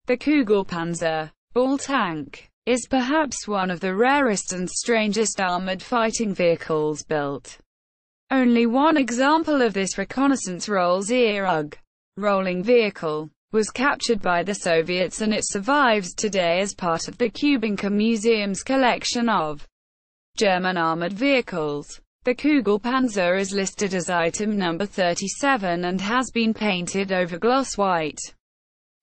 The Kugelpanzer ball tank is perhaps one of the rarest and strangest armored fighting vehicles built. Only one example of this reconnaissance Rollzeug rolling vehicle was captured by the Soviets, and it survives today as part of the Kubinka Museum's collection of German armored vehicles. The Kugelpanzer is listed as item number 37 and has been painted over gloss white.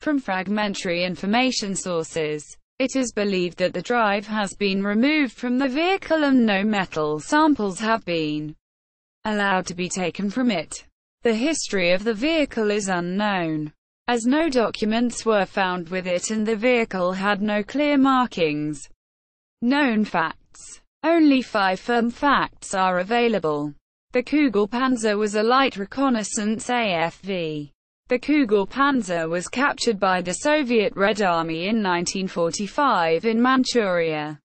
From fragmentary information sources, it is believed that the drive has been removed from the vehicle and no metal samples have been allowed to be taken from it. The history of the vehicle is unknown, as no documents were found with it and the vehicle had no clear markings. Known facts. Only 5 firm facts are available. The Kugelpanzer was a light reconnaissance AFV. The Kugelpanzer was captured by the Soviet Red Army in 1945 in Manchuria.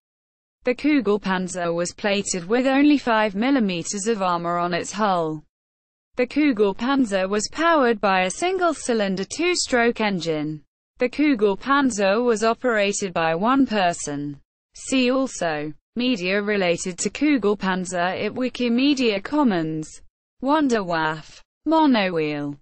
The Kugelpanzer was plated with only 5 mm of armor on its hull. The Kugelpanzer was powered by a single-cylinder 2-stroke engine. The Kugelpanzer was operated by one person. See also media related to Kugelpanzer at Wikimedia Commons. Wunderwaffe. Monowheel.